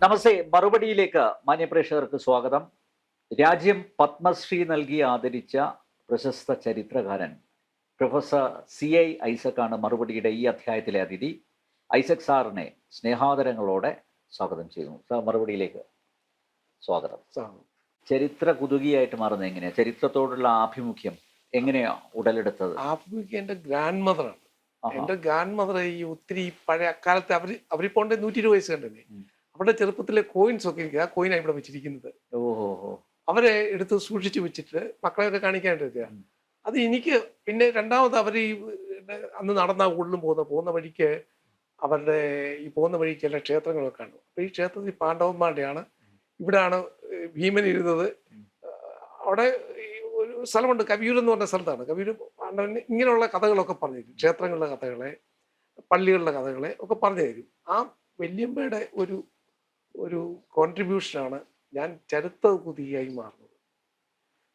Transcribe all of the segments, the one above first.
നമസ്തേ. മറുപടിയിലേക്ക് മാന്യപ്രേക്ഷകർക്ക് സ്വാഗതം. രാജ്യം പത്മശ്രീ നൽകി ആദരിച്ച പ്രശസ്ത ചരിത്രകാരൻ പ്രൊഫസർ CI ഐസക്കാണ് മറുപടിയുടെ ഈ അധ്യായത്തിലെ അതിഥി. ഐസക് സാറിനെ സ്നേഹാദരങ്ങളോടെ സ്വാഗതം ചെയ്യുന്നു. സാർ, മറുപടിയിലേക്ക് സ്വാഗതം. ചരിത്ര കുതുകിയായിട്ട് മാറുന്നത് എങ്ങനെയാ? ചരിത്രത്തോടുള്ള ആഭിമുഖ്യം എങ്ങനെയാ ഉടലെടുത്തത്? ആഭിമുഖ്യം എൻ്റെ ഗ്രാൻഡ് മദറാണ്. എൻ്റെ ഗ്രാൻഡ് മദർ ഈ ഒത്തിരി പഴയ അക്കാലത്ത് അവരിപ്പോൾ 120 വയസ്സ് കണ്ടല്ലേ, അവരുടെ ചെറുപ്പത്തിലെ കോയിൻസ് ഒക്കെ എനിക്ക് ആ കോയിനാണ് ഇവിടെ വെച്ചിരിക്കുന്നത്. അവരെ എടുത്ത് സൂക്ഷിച്ചു വെച്ചിട്ട് മക്കളെയൊക്കെ കാണിക്കാനായിട്ട് അത് എനിക്ക്. പിന്നെ രണ്ടാമത് അവർ ഈ അന്ന് നടന്ന കൂടുതലും പോകുന്ന വഴിക്ക് അവരുടെ ഈ പോകുന്ന വഴിക്ക് എല്ലാ ക്ഷേത്രങ്ങളൊക്കെ കാണും. അപ്പൊ ഈ ക്ഷേത്രത്തിൽ പാണ്ഡവന്മാരുടെയാണ്. ഇവിടെയാണ് ഭീമൻ ഇരുന്നത്. അവിടെ ഒരു സ്ഥലമുണ്ട്, കവിയൂർ എന്ന് പറഞ്ഞ സ്ഥലത്താണ്. കവിയൂർ പാണ്ഡവന് ഇങ്ങനെയുള്ള കഥകളൊക്കെ പറഞ്ഞു തരും. ക്ഷേത്രങ്ങളുടെ കഥകളെ, പള്ളികളുടെ കഥകളെ ഒക്കെ പറഞ്ഞു തരും. ആ വല്യമ്മയുടെ ഒരു കോൺട്രിബ്യൂഷനാണ് ഞാൻ ചരിത്ര കുതിയായി മാറുന്നത്.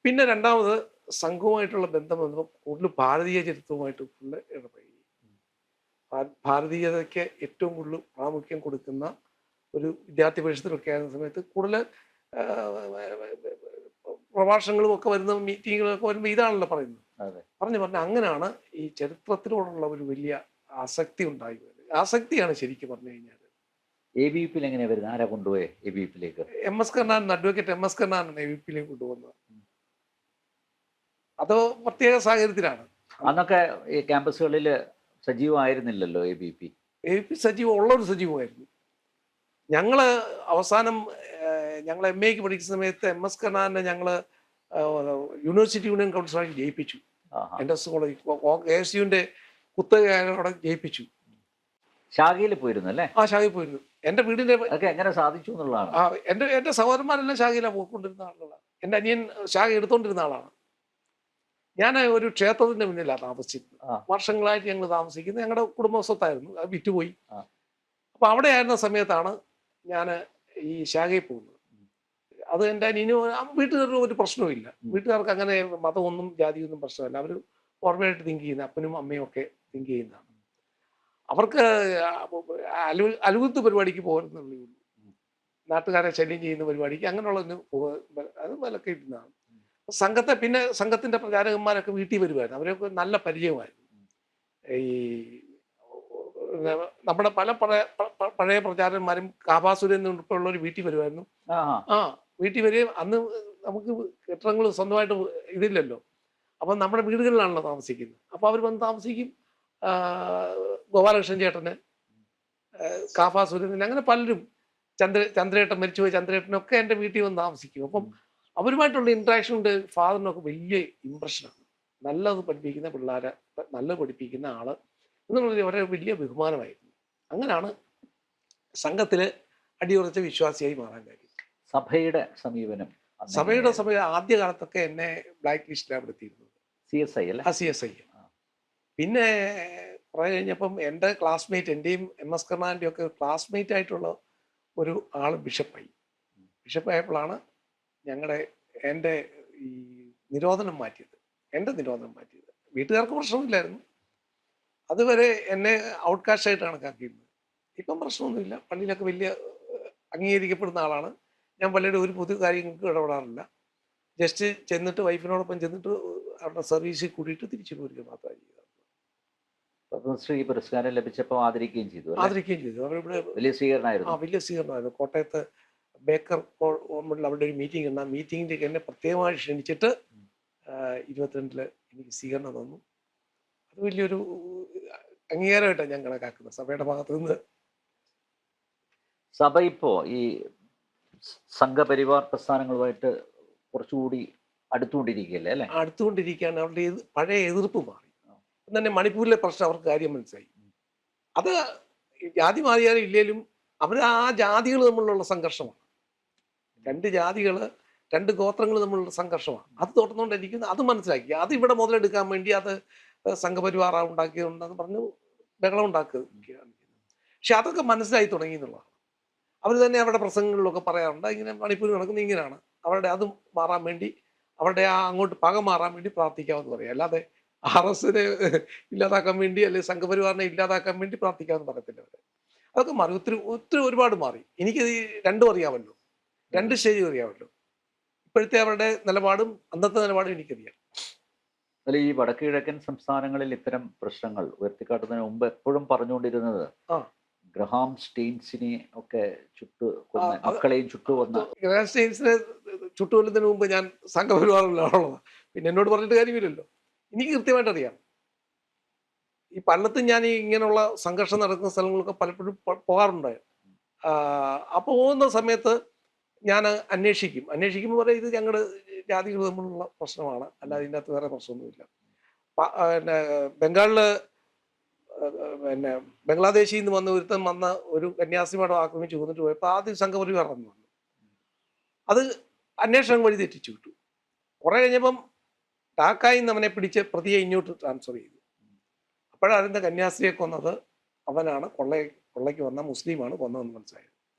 പിന്നെ രണ്ടാമത് സംഘവുമായിട്ടുള്ള ബന്ധം വന്നപ്പോൾ കൂടുതൽ ഭാരതീയ ചരിത്രവുമായിട്ട് കൂടുതൽ ഇടപെടി. ഭാരതീയതയ്ക്ക് ഏറ്റവും കൂടുതൽ പ്രാമുഖ്യം കൊടുക്കുന്ന ഒരു വിദ്യാർത്ഥി പരിഷത്തിലൊക്കെ ആയിരുന്ന സമയത്ത് കൂടുതൽ പ്രഭാഷണങ്ങളും ഒക്കെ വരുന്ന മീറ്റിങ്ങുകളൊക്കെ വരുമ്പോൾ ഇതാണല്ലോ പറയുന്നത്. പറഞ്ഞ് അങ്ങനെയാണ് ഈ ചരിത്രത്തിനോടുള്ള ഒരു വലിയ ആസക്തി ഉണ്ടായി വരുന്നത്. ആസക്തിയാണ് ശരിക്കും പറഞ്ഞു കഴിഞ്ഞാൽ. ABP എങ്ങനെ വരുന്നത്? ആരാ കൊണ്ടുപോയേ ABPയിലേക്ക്? MS കർണാൻ, അഡ്വക്കേറ്റ് MS കർണാനാണ് ABPയിലേക്ക് കൊണ്ടുപോകുന്നത്. അത് പ്രത്യേക സാഹചര്യത്തിലാണ്. അന്നൊക്കെ ഈ ക്യാമ്പസുകളിൽ സജീവമായിരുന്നില്ലല്ലോ ABP. ABP സജീവം ഉള്ളൊരു സജീവമായിരുന്നു. ഞങ്ങള് അവസാനം ഞങ്ങൾ MAക്ക് പഠിക്കുന്ന സമയത്ത് MS കർണാനെ ഞങ്ങള് യൂണിവേഴ്സിറ്റി യൂണിയൻ കൗൺസിലായി ജയിപ്പിച്ചു. NS കോളേജ് ASUവിന്റെ കുത്തകയോടെ ജയിപ്പിച്ചു. ശാഖയിൽ പോയിരുന്നു അല്ലേ? ആ, ശാഖയിൽ പോയിരുന്നു. എൻ്റെ വീടിന്റെ എങ്ങനെ സാധിച്ചു എന്നുള്ളതാണ്. എൻ്റെ സഹോദരന്മാരെല്ലാം ശാഖയിലാണ് പോയിക്കൊണ്ടിരുന്ന ആളുകളാണ്. എൻ്റെ അനിയൻ ശാഖ എടുത്തോണ്ടിരുന്ന ആളാണ്. ഞാൻ ഒരു ക്ഷേത്രത്തിന്റെ മുന്നിലാണ് താമസിക്കുന്നത്. വർഷങ്ങളായിട്ട് ഞങ്ങൾ താമസിക്കുന്നത്. ഞങ്ങളുടെ കുടുംബ സ്വത്തായിരുന്നു, അത് വിറ്റുപോയി. അപ്പൊ അവിടെ ആയിരുന്ന സമയത്താണ് ഞാൻ ഈ ശാഖയിൽ പോകുന്നത്. അത് എൻ്റെ അനിയനും വീട്ടുകാർക്ക് ഒരു പ്രശ്നവും ഇല്ല. വീട്ടുകാർക്ക് അങ്ങനെ മതമൊന്നും ജാതിയൊന്നും പ്രശ്നമല്ല. അവർ ഓർമ്മയായിട്ട് തിങ്ക് ചെയ്യുന്ന അപ്പനും അമ്മയും ഒക്കെ തിങ്ക് ചെയ്യുന്നതാണ്. അവർക്ക് അലുകുത്ത് പരിപാടിക്ക് പോരുന്നുള്ളൂ. നാട്ടുകാരെ ശല്യം ചെയ്യുന്ന പരിപാടിക്ക് അങ്ങനെയുള്ള അത് വിലക്കെ ഇരുന്നതാണ്. പിന്നെ സംഘത്തിന്റെ പ്രചാരകന്മാരൊക്കെ വീട്ടിൽ വരുമായിരുന്നു. അവരൊക്കെ നല്ല പരിചയമായിരുന്നു. ഈ നമ്മുടെ പല പഴയ പ്രചാരന്മാരും കാഭാസുരൻ ഉൾപ്പെടെയുള്ളവർ വീട്ടിൽ വരുമായിരുന്നു. വീട്ടിൽ വരികയും അന്ന് നമുക്ക് കെട്ടിടങ്ങൾ സ്വന്തമായിട്ട് ഇതില്ലല്ലോ. അപ്പം നമ്മുടെ വീടുകളിലാണല്ലോ താമസിക്കുന്നത്. അപ്പോൾ അവർ വന്ന് താമസിക്കും. ഗോപാലകൃഷ്ണൻ ചേട്ടന്, കാഫാ സുരേന്ദ്രൻ, അങ്ങനെ പലരും, ചന്ദ്രേട്ടൻ, മരിച്ചുപോയ ചന്ദ്രേട്ടനൊക്കെ എൻ്റെ വീട്ടിൽ വന്ന് താമസിക്കും. അപ്പം അവരുമായിട്ടുള്ള ഇൻട്രാക്ഷൻ കൊണ്ട് ഫാദറിനൊക്കെ വലിയ ഇമ്പ്രഷനാണ്. നല്ലത് പഠിപ്പിക്കുന്ന പിള്ളേരെ നല്ലത് പഠിപ്പിക്കുന്ന ആള് എന്നുള്ളത് വളരെ വലിയ ബഹുമാനമായിരുന്നു. അങ്ങനെയാണ് സംഘത്തില് അടിയുറച്ച വിശ്വാസിയായി മാറാൻ കാര്യം. സഭയുടെ സമീപനം ആദ്യകാലത്തൊക്കെ എന്നെ ബ്ലാക്ക് ലിസ്റ്റിലാണ് പെടുത്തിയിരുന്നത്. CSI അല്ലേ? CSI. പിന്നെ കുറെ കഴിഞ്ഞപ്പം എൻ്റെ ക്ലാസ്മേറ്റ്, എൻ്റെയും MS കർണാൻ്റെയും ഒക്കെ ക്ലാസ്മേറ്റ് ആയിട്ടുള്ള ഒരു ആള് ബിഷപ്പായപ്പോഴാണ് എൻ്റെ ഈ നിരോധനം മാറ്റിയത്. എൻ്റെ നിരോധനം മാറ്റിയത്. വീട്ടുകാർക്ക് പ്രശ്നമില്ലായിരുന്നു. അതുവരെ എന്നെ ഔട്ട്കാസ്റ്റ് ആയിട്ട് കണക്കാക്കിയിരുന്നത്. ഇപ്പം പ്രശ്നമൊന്നുമില്ല. പള്ളിയിലൊക്കെ വലിയ അംഗീകരിക്കപ്പെടുന്ന ആളാണ് ഞാൻ. പള്ളിയുടെ ഒരു പൊതു കാര്യങ്ങൾക്ക് ഇടപെടാറില്ല. ജസ്റ്റ് ചെന്നിട്ട് വൈഫിനോടൊപ്പം ചെന്നിട്ട് അവരുടെ സർവീസിൽ കൂടിയിട്ട് തിരിച്ചു പോരുക മാത്രമേ ചെയ്തു. പത്മശ്രീ പുരസ്കാരം ലഭിച്ചപ്പോൾ ആദരിക്കുകയും ചെയ്തു. അവരിവിടെ വലിയ സ്വീകരണമായിരുന്നു. വലിയ സ്വീകരണമായിരുന്നു. കോട്ടയത്ത് ബേക്കർ അവരുടെ ഒരു മീറ്റിംഗ് ഉണ്ട്. ആ മീറ്റിങ്ങിലേക്ക് എന്നെ പ്രത്യേകമായി ക്ഷണിച്ചിട്ട് 22 എനിക്ക് സ്വീകരണം തന്നു. അത് വലിയൊരു അംഗീകാരമായിട്ടാണ് ഞാൻ കണക്കാക്കുന്നത് സഭയുടെ ഭാഗത്ത് നിന്ന്. സഭ ഇപ്പോ ഈ സംഘപരിവാർ പ്രസ്ഥാനങ്ങളുമായിട്ട് കുറച്ചുകൂടി അടുത്തുകൊണ്ടിരിക്കുകയല്ലേ അല്ലേ? അടുത്തുകൊണ്ടിരിക്കുകയാണ്. അവരുടെ പഴയ എതിർപ്പ് മാറി. തന്നെ മണിപ്പൂരിലെ പ്രശ്നം അവർക്ക് കാര്യം മനസ്സിലായി. അത് ജാതി മാറിയാലും ഇല്ലേലും അവർ ആ ജാതികൾ തമ്മിലുള്ള സംഘർഷമാണ്. 2 ജാതികൾ, 2 ഗോത്രങ്ങൾ തമ്മിലുള്ള സംഘർഷമാണ്. അത് തുടർന്നുകൊണ്ടിരിക്കുന്നത്. അത് മനസ്സിലാക്കി. അത് ഇവിടെ മുതലെടുക്കാൻ വേണ്ടി അത് സംഘപരിവാർ ഉണ്ടാക്കിയതുണ്ടെന്ന് പറഞ്ഞു ബഹളം ഉണ്ടാക്കുകയാണ്. പക്ഷെ അതൊക്കെ മനസ്സിലായി തുടങ്ങി എന്നുള്ളതാണ്. അവർ തന്നെ അവരുടെ പ്രസംഗങ്ങളിലൊക്കെ പറയാറുണ്ട്, ഇങ്ങനെ മണിപ്പൂർ നടക്കുന്നത് ഇങ്ങനെയാണ്, അവരുടെ അത് മാറാൻ വേണ്ടി, അവരുടെ ആ അങ്ങോട്ട് പക മാറാൻ വേണ്ടി പ്രാർത്ഥിക്കാമെന്ന് പറയാം. അല്ലാതെ RSനെ ഇല്ലാതാക്കാൻ വേണ്ടി അല്ലെങ്കിൽ സംഘപരിവാറിനെ ഇല്ലാതാക്കാൻ വേണ്ടി പ്രാർത്ഥിക്കാമെന്ന് പറയത്തില്ല അവർ. അതൊക്കെ മാറി, ഒത്തിരി ഒത്തിരി ഒരുപാട് മാറി. എനിക്കത് രണ്ടും അറിയാമല്ലോ, രണ്ട് സ്റ്റേജും അറിയാമല്ലോ. ഇപ്പോഴത്തെ അവരുടെ നിലപാടും അന്നത്തെ നിലപാടും എനിക്കറിയാം. അല്ല, ഈ വടക്ക് കിഴക്കൻ സംസ്ഥാനങ്ങളിൽ ഇത്തരം പ്രശ്നങ്ങൾ ഉയർത്തിക്കാട്ടുന്നതിന് മുമ്പ് എപ്പോഴും പറഞ്ഞുകൊണ്ടിരുന്നത് ഗ്രഹാം സ്റ്റെയിൻസിനെ ഒക്കെ മക്കളെയും ചുട്ടുകൊന്ന. ഗ്രഹാം സ്റ്റെയിൻസിനെ ചുട്ടുകൊല്ലുന്നതിന് മുമ്പ് ഞാൻ സംഘപരിവാറിലുള്ള ആളാണ്. പിന്നെ എന്നോട് പറഞ്ഞിട്ട് കാര്യമില്ലല്ലോ, എനിക്ക് കൃത്യമായിട്ട് അറിയാം. ഈ പലത്തും ഞാൻ ഈ ഇങ്ങനെയുള്ള സംഘർഷം നടക്കുന്ന സ്ഥലങ്ങളൊക്കെ പലപ്പോഴും പോകാറുണ്ടായി. അപ്പോൾ പോകുന്ന സമയത്ത് ഞാൻ അന്വേഷിക്കുമ്പോൾ പറയാം, ഇത് ഞങ്ങളുടെ ജാതികൾ തമ്മിലുള്ള പ്രശ്നമാണ്, അല്ലാതെ ഇതിൻ്റെ അകത്ത് വേറെ പ്രശ്നമൊന്നുമില്ല. പിന്നെ ബംഗ്ലാദേശിൽ നിന്ന് വന്ന ഒരു കന്യാസ്ത്രീമാടം ആക്രമിച്ച് കൊന്നിട്ട് പോയപ്പോൾ ആദ്യം സംഘപരിവാർ വന്നു. അത് അന്വേഷണം വഴി തെറ്റിച്ചു വിട്ടു. കുറെ കഴിഞ്ഞപ്പം ഢാക്കയിൽ നിന്ന് അവനെ പിടിച്ച് പ്രതിയെ ഇങ്ങോട്ട് ട്രാൻസ്ഫർ ചെയ്തു. അപ്പോഴതിൻ്റെ കന്യാസ്ത്രീയെ കൊന്നത് അവനാണ്, കൊള്ളയ്ക്ക് വന്ന മുസ്ലിമാണ് കൊന്നതെന്ന് മനസ്സിലായത്.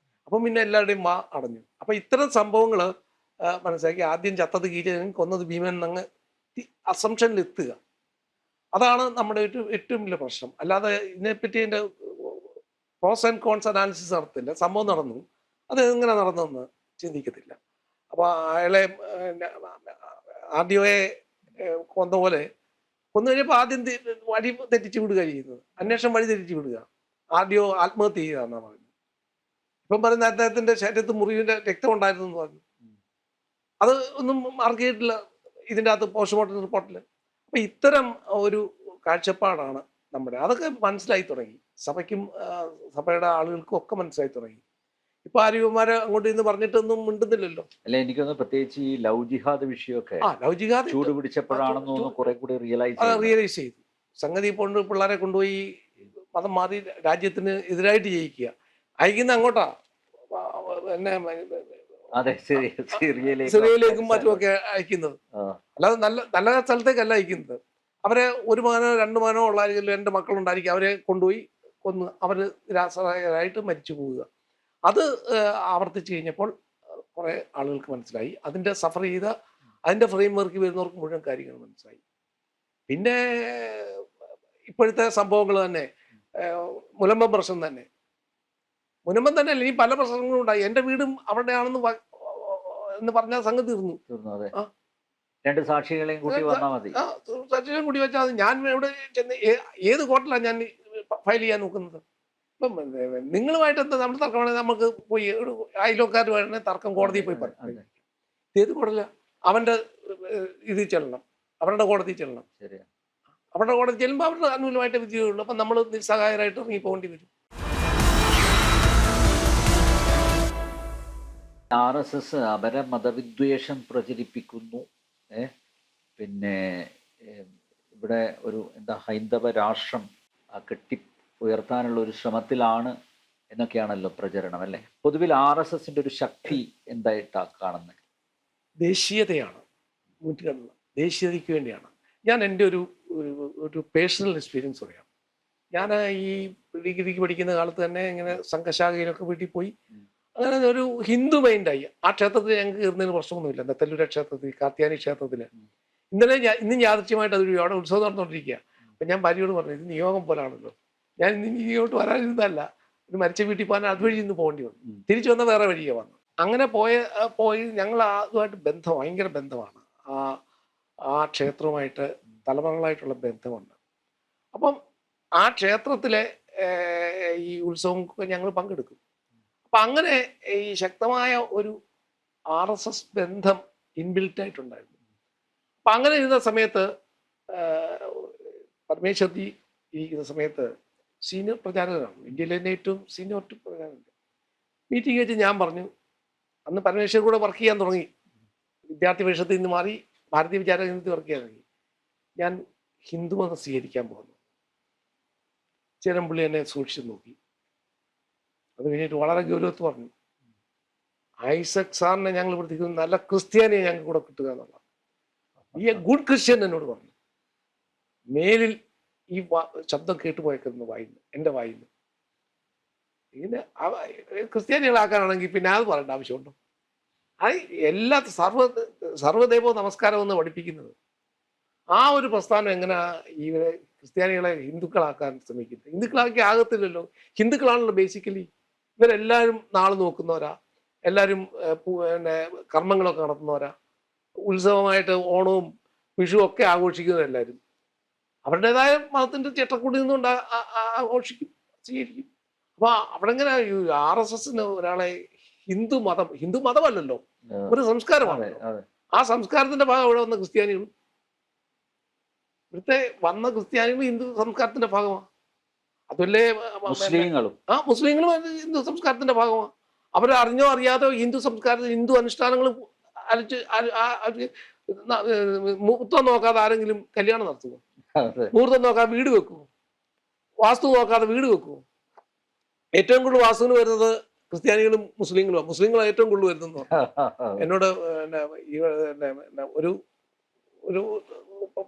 അപ്പം പിന്നെ എല്ലാവരുടെയും അടഞ്ഞു. അപ്പം ഇത്തരം സംഭവങ്ങൾ മനസ്സിലാക്കി ആദ്യം ചത്തത് കീരിയനും കൊന്നത് ഭീമൻ എന്നങ്ങ് അസംഷനിൽ എത്തുക, അതാണ് നമ്മുടെ ഏറ്റവും വലിയ പ്രശ്നം. അല്ലാതെ ഇതിനെപ്പറ്റി അതിൻ്റെ പ്രോസ് ആൻഡ് കോൺസ് അനാലിസിസ് നടത്തില്ല. സംഭവം നടന്നു, അത് എങ്ങനെ നടന്നെന്ന് ചിന്തിക്കത്തില്ല. അപ്പോൾ അയാളെ RDOയെ കൊന്ന പോലെ കൊന്നു കഴിഞ്ഞപ്പോൾ ആദ്യം വഴി തെറ്റിച്ച് വിടുക ചെയ്യുന്നത്, അന്വേഷണം വഴി തെറ്റിച്ച് വിടുക. RDO ആത്മഹത്യ ചെയ്യുകയെന്നാണ് പറയുന്നത്. ഇപ്പം പറയുന്ന അദ്ദേഹത്തിൻ്റെ ശരീരത്ത് മുറിവിൻ്റെ രക്തം ഉണ്ടായിരുന്നു എന്ന് പറഞ്ഞു. അത് ഒന്നും മാർക്ക് ചെയ്തിട്ടില്ല ഇതിൻ്റെ അകത്ത് പോസ്റ്റ്മോർട്ടം റിപ്പോർട്ടിൽ. അപ്പം ഇത്തരം ഒരു കാഴ്ചപ്പാടാണ് നമ്മുടെ. അതൊക്കെ മനസ്സിലായി തുടങ്ങി, സഭയ്ക്കും സഭയുടെ ആളുകൾക്കും ഒക്കെ മനസ്സിലായി തുടങ്ങി. ഇപ്പൊ ആര്യന്മാരെ അങ്ങോട്ട് ഇന്ന് പറഞ്ഞിട്ടൊന്നും മിണ്ടുന്നില്ലല്ലോ. അല്ല, എനിക്കൊന്ന് പ്രത്യേകിച്ച് ഈ ലവ് ജിഹാദ് വിഷയമൊക്കെ ലവ് ജിഹാദ് ചൂട് പിടിച്ചപ്പോഴാണെന്ന് കുറെ കൂടി റിയലൈസ് ചെയ്തു. സംഗതി കൊണ്ട് പിള്ളേരെ കൊണ്ടുപോയി മതം മാറി രാജ്യത്തിന് എതിരായിട്ട് ജയിക്കുക, അയക്കുന്ന അങ്ങോട്ടാ, സിറിയയിലേക്കും മറ്റുമൊക്കെ അയക്കുന്നത്. അല്ലാതെ നല്ല സ്ഥലത്തേക്കല്ല അയക്കുന്നത്. അവരെ ഒരു മകനോ 2 മകനോ ഉള്ള 2 മക്കളുണ്ടായിരിക്കും, അവരെ കൊണ്ടുപോയി കൊന്ന് അവർ നിരാശ്രയരായിട്ട് മരിച്ചു പോവുക. അത് ആവർത്തിച്ച് കഴിഞ്ഞപ്പോൾ കുറേ ആളുകൾക്ക് മനസ്സിലായി, അതിൻ്റെ സഫർ ചെയ്ത അതിൻ്റെ ഫ്രെയിം വർക്ക് വരുന്നവർക്ക് മുഴുവൻ കാര്യങ്ങൾ മനസ്സിലായി. പിന്നെ ഇപ്പോഴത്തെ സംഭവങ്ങൾ തന്നെ, മുനമ്പം പ്രശ്നം തന്നെ അല്ല, ഇനി പല പ്രശ്നങ്ങളും ഉണ്ടായി. എൻ്റെ വീടും അവിടെയാണെന്ന് പറഞ്ഞാൽ സംഗതി തീർന്നു. 2 സാക്ഷികളെയും കൂടി വന്നാൽ മതി. സാക്ഷികളെയും കൂടി വെച്ചാൽ മതി. ഞാൻ ഇവിടെ ചെന്ന് ഏത് കോർട്ടിലാണ് ഞാൻ ഫയൽ ചെയ്യാൻ നോക്കുന്നത്? ഇപ്പം നിങ്ങളുമായിട്ട് എന്താ നമ്മുടെ തർക്കമാണെങ്കിൽ നമുക്ക് പോയി അയൽവക്കാരുമായിട്ട് തർക്കം കോടതിയിൽ പോയി പറയും. ഏത് കോടതിയില്ല, അവൻ്റെ ഇതിൽ ചെല്ലണം, അവരുടെ കോടതിയിൽ ചെല്ലണം. അവരുടെ കോടതി ചെല്ലുമ്പോൾ അവരുടെ അനുകൂലമായിട്ട് വിധിയുള്ളൂ. അപ്പം നമ്മൾ നിസ്സഹായരായിട്ട് ഇറങ്ങി പോകേണ്ടി വരും. RSS അപര മതവിദ്വേഷം പ്രചരിപ്പിക്കുന്നു. പിന്നെ ഇവിടെ ഒരു ഹൈന്ദവ രാഷ്ട്രം കെട്ടി ഉയർത്താനുള്ള ഒരു ശ്രമത്തിലാണ് എന്നൊക്കെയാണല്ലോ പ്രചരണം, അല്ലേ? പൊതുവിൽ RSSന്റെ ഒരു ശക്തി എന്തായിട്ടാണ് കാണുന്നത്? ദേശീയതയാണ് മുൻഗണന, ദേശീയതയ്ക്ക് വേണ്ടിയാണ്. ഞാൻ എൻ്റെ ഒരു പേഴ്സണൽ എക്സ്പീരിയൻസ് പറയാം. ഞാൻ ഈ ഡിഗ്രിക്ക് പഠിക്കുന്ന കാലത്ത് തന്നെ ഇങ്ങനെ സംഘശാഖയിലൊക്കെ വീട്ടിൽ പോയി, അങ്ങനെ ഒരു ഹിന്ദു മൈൻഡായി. ആ ക്ഷേത്രത്തിൽ ഞങ്ങൾക്ക് കയറുന്നതിന് പ്രശ്നമൊന്നുമില്ല. നെത്തല്ലൂര ക്ഷേത്രത്തിൽ, കാർത്യാനി ക്ഷേത്രത്തിൽ ഇന്നും യാദൃച്ഛ്യമായിട്ട് അവിടെ ഉത്സവം നടന്നുകൊണ്ടിരിക്കുക. അപ്പം ഞാൻ ഭാര്യയോട് പറഞ്ഞു, ഇത് നിയോഗം പോലാണല്ലോ, ഞാൻ ഇന്ന് ഇങ്ങോട്ട് വരാനിരുന്നതല്ല, ഒരു മരിച്ച വീട്ടിൽ പോകാൻ അതുവഴി ഇന്ന് പോകേണ്ടി വന്നു. തിരിച്ചു വന്ന വേറെ വഴിയെ വന്നു. അങ്ങനെ പോയി ഞങ്ങൾ അതുമായിട്ട് ഭയങ്കര ബന്ധമാണ്. ആ ക്ഷേത്രവുമായിട്ട് തലമുറകളായിട്ടുള്ള ബന്ധമുണ്ട്. അപ്പം ആ ക്ഷേത്രത്തിലെ ഈ ഉത്സവങ്ങൾക്ക് ഞങ്ങൾ പങ്കെടുക്കും. അപ്പം അങ്ങനെ ഈ ശക്തമായ ഒരു RSS ബന്ധം ഇൻബിൽറ്റായിട്ടുണ്ടായിരുന്നു. അപ്പം അങ്ങനെ ഇരുന്ന സമയത്ത് പരമേശ്വർജി ഇരിക്കുന്ന സമയത്ത് സീനിയർ പ്രചാരകനാണ്, ഇന്ത്യയിലെ തന്നെ ഏറ്റവും സീനിയർ പ്രചാരകൻ. മീറ്റിംഗ് വെച്ച് ഞാൻ പറഞ്ഞു, അന്ന് പരമേശ്വർ കൂടെ വർക്ക് ചെയ്യാൻ തുടങ്ങി, വിദ്യാർത്ഥി പരിഷത്തിൽ നിന്ന് മാറി ഭാരതീയ വിചാര കേന്ദ്രത്തിൽ വർക്ക് ചെയ്യാൻ തുടങ്ങി. ഞാൻ ഹിന്ദുമതം സ്വീകരിക്കാൻ പോകുന്നു. ചേരമ്പുള്ളി എന്നെ സൂക്ഷിച്ചു നോക്കി. അത് കഴിഞ്ഞിട്ട് വളരെ ഗൗരവത്ത് പറഞ്ഞു, ഐസക് സാറിനെ ഞങ്ങൾ പ്രവർത്തിക്കുന്നത് നല്ല ക്രിസ്ത്യാനിയെ ഞങ്ങൾക്ക് കൂടെ കിട്ടുക എന്നുള്ള, ഈ എ ഗുഡ് ക്രിസ്ത്യൻ എന്നോട് പറഞ്ഞു. മേലിൽ ഈ ശബ്ദം കേട്ടുപോയേക്കുന്നു എൻ്റെ വായിന്ന്. ഇങ്ങനെ ക്രിസ്ത്യാനികളാക്കാനാണെങ്കിൽ പിന്നെ അത് പറയേണ്ട ആവശ്യമുണ്ടോ? അത് എല്ലാ സർവ്വദൈവ നമസ്കാരം എന്ന് പഠിപ്പിക്കുന്നത്. ആ ഒരു പ്രസ്ഥാനം എങ്ങനെ ഇവരെ ക്രിസ്ത്യാനികളെ ഹിന്ദുക്കളാക്കാൻ ശ്രമിക്കുന്നത്. ഹിന്ദുക്കളാക്കി ആകത്തില്ലല്ലോ. ഹിന്ദുക്കളാണല്ലോ ബേസിക്കലി. ഇവരെല്ലാവരും നാളെ നോക്കുന്നവരാ, എല്ലാവരും പിന്നെ കർമ്മങ്ങളൊക്കെ നടത്തുന്നവരാ, ഉത്സവമായിട്ട് ഓണവും വിഷുവും ഒക്കെ ആഘോഷിക്കുന്നവരെല്ലാവരും അവരുടേതായ മതത്തിന്റെ ചട്ടക്കൂടി നിന്നുകൊണ്ട് ആഘോഷിക്കും, സ്വീകരിക്കും. അപ്പൊ അവിടെ എങ്ങനെ RSSന് ഒരാളെ ഹിന്ദു മതമല്ലല്ലോ, ഒരു സംസ്കാരമാണ്. ആ സംസ്കാരത്തിന്റെ ഭാഗം ഇവിടെ വന്ന ക്രിസ്ത്യാനികളും, ഇവിടുത്തെ വന്ന ക്രിസ്ത്യാനികളും ഹിന്ദു സംസ്കാരത്തിന്റെ ഭാഗമാണ്. അതുമല്ലേ മുസ്ലിങ്ങളും ഹിന്ദു സംസ്കാരത്തിന്റെ ഭാഗമാണ്. അവർ അറിഞ്ഞോ അറിയാതോ ഹിന്ദു സംസ്കാരത്തിൽ ഹിന്ദു അനുഷ്ഠാനങ്ങൾ മുഹൂർത്തം നോക്കാതെ ആരെങ്കിലും കല്യാണം നടത്തുമോ? മുഹൂർത്തം നോക്കാതെ വീട് വെക്കുമോ? വാസ്തു നോക്കാതെ വീട് വെക്കുമോ? ഏറ്റവും കൂടുതൽ വാസ്തുവിന് വരുന്നത് ക്രിസ്ത്യാനികളും മുസ്ലിങ്ങളുമാണ്. മുസ്ലിങ്ങളാണ് ഏറ്റവും കൂടുതൽ വരുന്നത്. എന്നോട് ഒരു ഒരു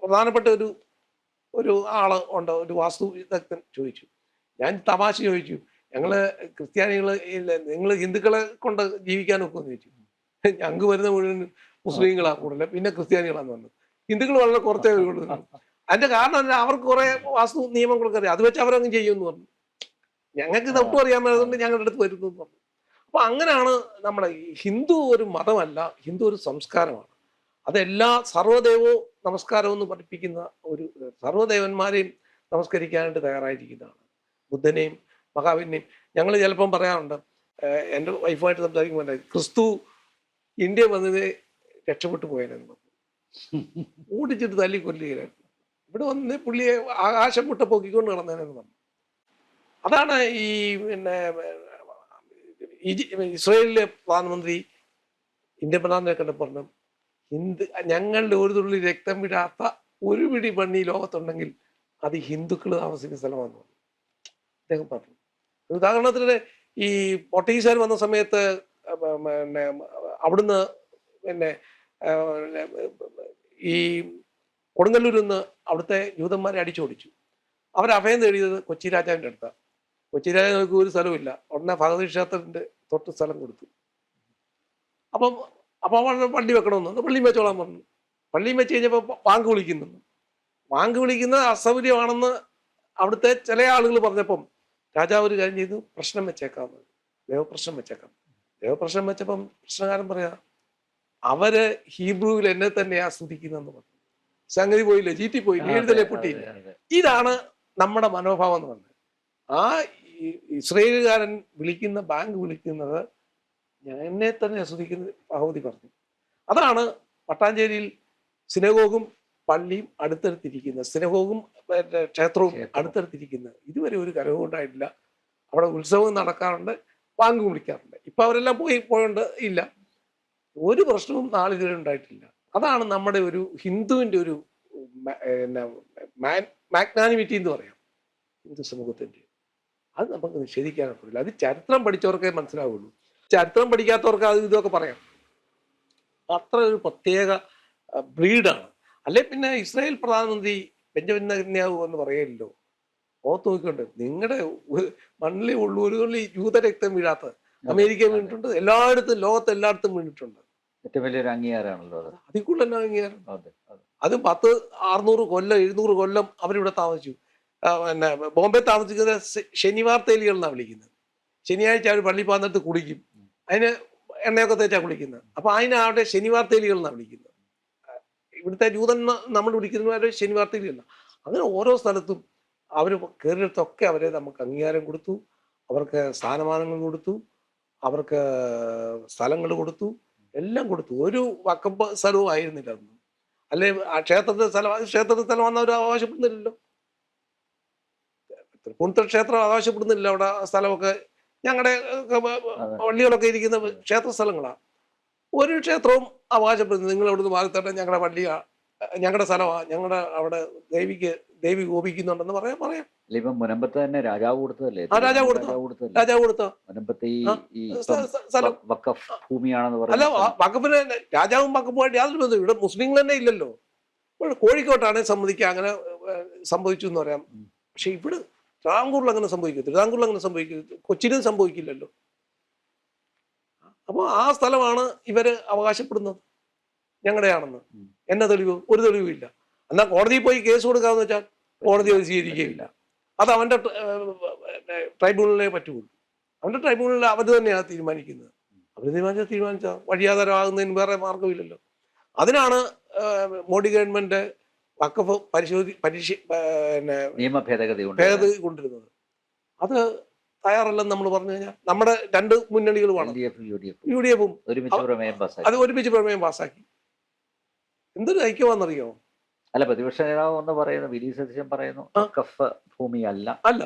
പ്രധാനപ്പെട്ട ഒരു ആള് ഉണ്ട്, ഒരു വാസ്തു വിദഗ്ധൻ ചോദിച്ചു. ഞാൻ തമാശ ചോദിച്ചു, ഞങ്ങള് ക്രിസ്ത്യാനികള് നിങ്ങൾ ഹിന്ദുക്കളെ കൊണ്ട് ജീവിക്കാൻ ഒക്കുമെന്ന് ചോദിച്ചു. ഞങ്ങൾക്ക് വരുന്ന മുഴുവൻ മുസ്ലിങ്ങളാ കൂടുതൽ, പിന്നെ ക്രിസ്ത്യാനികളാന്ന് പറഞ്ഞു. ഹിന്ദുക്കൾ വളരെ കുറച്ചേ ഉള്ളൂ. അതിന്റെ കാരണം അവർക്ക് കുറെ വാസ്തു നിയമങ്ങളൊക്കെ അറിയാം, അത് വെച്ച് അവരങ്ങ് ചെയ്യുമെന്ന് പറഞ്ഞു. ഞങ്ങൾക്ക് ഇതൊട്ടും അറിയാൻ പറ്റുന്നത് ഞങ്ങളുടെ അടുത്ത് വരുന്നു എന്ന് പറഞ്ഞു. അപ്പൊ അങ്ങനെയാണ് നമ്മുടെ ഹിന്ദു ഒരു മതമല്ല, ഹിന്ദു ഒരു സംസ്കാരമാണ്. അതെല്ലാ സർവ്വദേവോ നമസ്കാരം എന്ന് പഠിപ്പിക്കുന്ന ഒരു സർവ്വദേവന്മാരെയും നമസ്കരിക്കാനായിട്ട് തയ്യാറായിരിക്കുന്നതാണ്. ബുദ്ധനെയും മഹാവീരനെയും ഞങ്ങൾ ചിലപ്പം പറയാറുണ്ട്, എൻ്റെ വൈഫുമായിട്ട് സംസാരിക്കുമ്പോൾ ക്രിസ്തു ഇന്ത്യ വന്നത് രക്ഷപ്പെട്ടു പോയതെന്ന് പറഞ്ഞു. ഓടിച്ചിട്ട് തല്ലി കൊല്ലുകയായിരുന്നു. ഇവിടെ വന്ന് പുള്ളിയെ ആകാശം മുട്ട പൊക്കിക്കൊണ്ട് കിടന്നതെന്ന് പറഞ്ഞു. അതാണ് ഈ പിന്നെ ഇസ്രായേലിലെ പ്രധാനമന്ത്രി ഇന്ത്യൻ പ്രധാനമന്ത്രിയെ കണ്ട് പറഞ്ഞു, ഞങ്ങളുടെ ഒരു തുള്ളി രക്തം വിടാത്ത ഒരു പിടി മണ്ണ് ഈ ലോകത്തുണ്ടെങ്കിൽ അത് ഹിന്ദുക്കൾ താമസിക്കുന്ന സ്ഥലമാണെന്ന് പറഞ്ഞു. അദ്ദേഹം പറഞ്ഞു. ഉദാഹരണത്തിന് ഈ പോർട്ടുഗീസുകാർ വന്ന സമയത്ത് പിന്നെ അവിടുന്ന് പിന്നെ ഈ കൊടുങ്ങല്ലൂരിൽ നിന്ന് അവിടുത്തെ ജൂതന്മാരെ അടിച്ചോടിച്ചു. അവർ അഭയം തേടിയത് കൊച്ചി രാജാവിൻ്റെ അടുത്താണ്. കൊച്ചി രാജാവിന് ഒരു സ്ഥലമില്ല. ഉടനെ ഭഗവതി ക്ഷേത്രത്തിൻ്റെ തൊട്ട് സ്ഥലം കൊടുത്തു. അപ്പം പള്ളി വെക്കണമെന്ന് പള്ളിയും വെച്ചോളാൻ പറഞ്ഞു. പള്ളിയും വെച്ച് കഴിഞ്ഞപ്പോൾ വാങ്ക് വിളിക്കുന്നു. വാങ്ക് വിളിക്കുന്നത് അസൗകര്യമാണെന്ന് അവിടുത്തെ ചില ആളുകൾ പറഞ്ഞപ്പം രാജാവ് ഒരു കാര്യം ചെയ്തു, പ്രശ്നം വെച്ചേക്കാമെന്ന്. ദേവപ്രശ്നം വെച്ചേക്കാം. ദേവപ്രശ്നം വെച്ചപ്പം പ്രശ്നകാരൻ പറയാ, അവര് ഹീബ്രുവിൽ എന്നെ തന്നെയാ സ്തുതിക്കുന്നതെന്ന് പറഞ്ഞു. സംഗതി പോയില്ലേ, ചീറ്റി പോയില്ലേ, എഴുതലേ പൊട്ടിയില്ല. ഇതാണ് നമ്മുടെ മനോഭാവം എന്ന് പറഞ്ഞത്. ആ ഇസ്രയേലുകാരൻ വിളിക്കുന്ന ബാങ്ക് വിളിക്കുന്നത് എന്നെ തന്നെ സ്തുതിക്കുന്ന ഭഗവതി പറഞ്ഞു. അതാണ് പട്ടാഞ്ചേരിയിൽ സിനഗോഗും പള്ളിയും അടുത്തടുത്തിരിക്കുന്നത്, സിനഗോഗും ക്ഷേത്രവും അടുത്തടുത്തിരിക്കുന്നത്. ഇതുവരെ ഒരു കലഹവും ഉണ്ടായിട്ടില്ല. അവിടെ ഉത്സവം നടക്കാറുണ്ട്, ബാങ്ക് വിളിക്കാറുണ്ട്. ഇപ്പൊ അവരെല്ലാം പോയോണ്ട് ഇല്ല, ഒരു പ്രശ്നവും നാളിതുവരെ ഉണ്ടായിട്ടില്ല. അതാണ് നമ്മുടെ ഒരു ഹിന്ദുവിൻ്റെ ഒരു മാഗ്നാനിമിറ്റി എന്ന് പറയാം, ഹിന്ദു സമൂഹത്തിൻ്റെ. അത് നമുക്ക് നിഷേധിക്കാനൊക്കില്ല. അത് ചരിത്രം പഠിച്ചവർക്കേ മനസ്സിലാവുള്ളൂ. ചരിത്രം പഠിക്കാത്തവർക്ക് അത് ഇതൊക്കെ പറയാം. അത്ര ഒരു പ്രത്യേക ബ്രീഡാണ്. അല്ലെ പിന്നെ ഇസ്രായേൽ പ്രധാനമന്ത്രി ബെഞ്ചമിൻ നെതന്യാഹു എന്ന് പറയല്ലോ, ഓർത്ത് നോക്കിക്കൊണ്ട് നിങ്ങളുടെ മണ്ണിലേ ഉള്ളൂ ഒരു തുള്ളി ജൂതരക്തം വീഴാത്ത. അമേരിക്ക വീണിട്ടുണ്ട്, എല്ലായിടത്തും ലോകത്ത് എല്ലായിടത്തും വീണിട്ടുണ്ട്. ഏറ്റവും വലിയൊരു അംഗീകാരമാണല്ലോ അത്. അതിൽ കൂടുതൽ എന്നാ അംഗീകാരം? അത് 1000 600 കൊല്ലം 700 കൊല്ലം അവരിവിടെ താമസിച്ചു. പിന്നെ ബോംബെ താമസിക്കുന്നത് ശനിവാർ തേലികൾ എന്നാണ് വിളിക്കുന്നത്. ശനിയാഴ്ച അവർ പള്ളി പാന്നിട്ട് കുളിക്കും, അതിന് എണ്ണയൊക്കെ തേച്ചാ കുളിക്കുന്നത്. അപ്പൊ അതിന് അവിടെ ശനിവാർ തേലികൾ എന്നാണ് വിളിക്കുന്നത്. ഇവിടുത്തെ ജൂതൻ നമ്മൾ വിളിക്കുന്നവരെ ശനിവാർ തേലികൾ. അങ്ങനെ ഓരോ സ്ഥലത്തും അവർ കയറിയിടത്തൊക്കെ അവരെ നമുക്ക് അംഗീകാരം കൊടുത്തു, അവർക്ക് സ്ഥാനമാനങ്ങൾ കൊടുത്തു, അവർക്ക് സ്ഥലങ്ങൾ കൊടുത്തു, എല്ലാം കൊടുത്തു. ഒരു വക്കപ്പ് സ്ഥലവും ആയിരുന്നില്ല അന്ന്. അല്ലെ ക്ഷേത്രത്തിന്റെ സ്ഥലം വന്നവർ അവകാശപ്പെടുന്നില്ലല്ലോ. തൃപ്പൂണിത്തുറ ക്ഷേത്രം അവകാശപ്പെടുന്നില്ല. അവിടെ സ്ഥലമൊക്കെ ഞങ്ങളുടെ പള്ളികളൊക്കെ ഇരിക്കുന്ന ക്ഷേത്ര സ്ഥലങ്ങളാണ്. ഒരു ക്ഷേത്രവും അവകാശപ്പെടുന്നത് നിങ്ങൾ അവിടുന്ന് മാറിത്തട്ടെ, ഞങ്ങളുടെ പള്ളിയാ, ഞങ്ങളുടെ സ്ഥലമാണ്, ഞങ്ങളുടെ അവിടെ ദേവി ഗോപിക്കുന്നുണ്ടെന്ന് പറയാം. ഇപ്പം മുനമ്പത്ത് തന്നെ രാജാവ് കൊടുത്തതല്ലേ? രാജാവ് കൊടുത്തോ മുനമ്പത്ത് ഈ വഖഫ് ഭൂമിയാണെന്ന് അല്ല, പറയുന്നത്. വഖഫിന് രാജാവും വഖഫുമായിട്ട് യാതൊരു ബന്ധവും ഇവിടെ മുസ്ലിങ്ങൾ തന്നെ ഇല്ലല്ലോ. ഇവിടെ കോഴിക്കോട്ടാണ് സമ്മതിക്കുക, അങ്ങനെ സംഭവിച്ചു എന്ന് പറയാം. പക്ഷെ ഇവിടെ തിരുവിതാംകൂറിൽ അങ്ങനെ സംഭവിക്കരുത്, കൊച്ചിയിലും സംഭവിക്കില്ലല്ലോ. അപ്പോൾ ആ സ്ഥലമാണ് ഇവര് അവകാശപ്പെടുന്നത് ഞങ്ങളുടെയാണെന്ന്. എന്നെ തെളിവ്? ഒരു തെളിവും ഇല്ല. എന്നാൽ കോടതിയിൽ പോയി കേസ് കൊടുക്കാമെന്ന് വെച്ചാൽ കോടതി അത് സ്വീകരിക്കുകയില്ല. അത് അവൻ്റെ ട്രൈബ്യൂണലിനെ പറ്റുള്ളൂ. അവൻ്റെ ട്രൈബ്യൂണലിൽ അവർ തന്നെയാണ് തീരുമാനിക്കുന്നത്. അവർ തീരുമാനിച്ചാൽ വഴിയാധാരമാകുന്നതിന് വേറെ മാർഗമില്ലല്ലോ. അതിനാണ് മോഡി ഗവൺമെന്റ് വഖഫ് നിയമ ഭേദഗതി കൊണ്ടുവരുന്നത്. അത് തയ്യാറല്ലെന്ന് നമ്മൾ പറഞ്ഞു കഴിഞ്ഞാൽ നമ്മുടെ രണ്ട് മുന്നണികളുമാണ് UDF-ഉം അത് ഒരുമിച്ച് പ്രമേയം പാസ്സാക്കി. എന്തൊരു ഐക്യമാണെന്നറിയോ? അല്ല, പ്രതിപക്ഷ നേതാവ് എന്ന് പറയുന്നു, വി ഡി സതീശൻ പറയുന്നു വഖഫ് ഭൂമി അല്ല,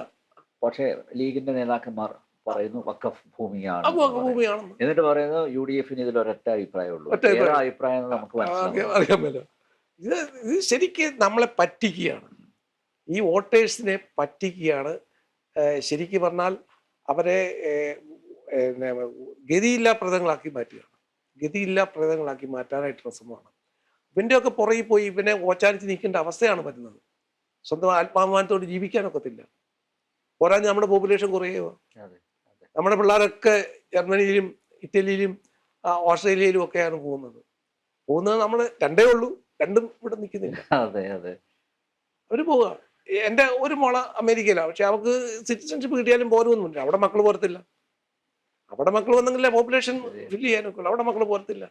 പക്ഷേ ലീഗിന്റെ നേതാക്കന്മാർ പറയുന്നു വഖഫ് ഭൂമിയാണ്. എന്നിട്ട് പറയുന്നു UDF-ന് ഇതിൽ ഒരൊറ്റ അഭിപ്രായമുള്ളൂ. അഭിപ്രായം നമുക്ക് അറിയാമല്ലോ. ഇത് ശരിക്കും നമ്മളെ പറ്റിക്കുകയാണ്, ഈ വോട്ടേഴ്സിനെ പറ്റിക്കുകയാണ്. ശരിക്കും പറഞ്ഞാൽ അവരെ ഗതിയില്ലാ പ്രേതങ്ങളാക്കി മാറ്റുകയാണ്. ഗതിയില്ലാ പ്രേതങ്ങളാക്കി മാറ്റാനായിട്ടുള്ള ശ്രമമാണ്. ഇവൻ്റെയൊക്കെ പുറകിൽ പോയി ഇവനെ ഓച്ചാനിച്ച് നിൽക്കേണ്ട അവസ്ഥയാണ് വരുന്നത്. സ്വന്തം ആത്മാഭിമാനത്തോട് ജീവിക്കാനൊക്കത്തില്ല. പോരാഞ്ഞ് നമ്മുടെ പോപ്പുലേഷൻ കുറയുക. നമ്മുടെ പിള്ളേരൊക്കെ ജർമ്മനിയിലും ഇറ്റലിയിലും ഓസ്ട്രേലിയയിലും ഒക്കെയാണ് പോകുന്നത്. നമ്മൾ രണ്ടേ ഉള്ളൂ, രണ്ടും ഇവിടെ നിൽക്കുന്നില്ല. അവർ പോവുക. എൻ്റെ ഒരു മോള് അമേരിക്കയിലാണ്, പക്ഷെ അവർക്ക് സിറ്റിസൺഷിപ്പ് കിട്ടിയാലും പോരുമൊന്നുമില്ല. അവിടെ മക്കൾ പോരത്തില്ല. അവിടെ മക്കൾ വന്നെങ്കിലേ പോപ്പുലേഷൻ ഫില്ല് ചെയ്യാനൊക്കെ ഉള്ളു. അവിടെ മക്കൾ പോരത്തില്ല.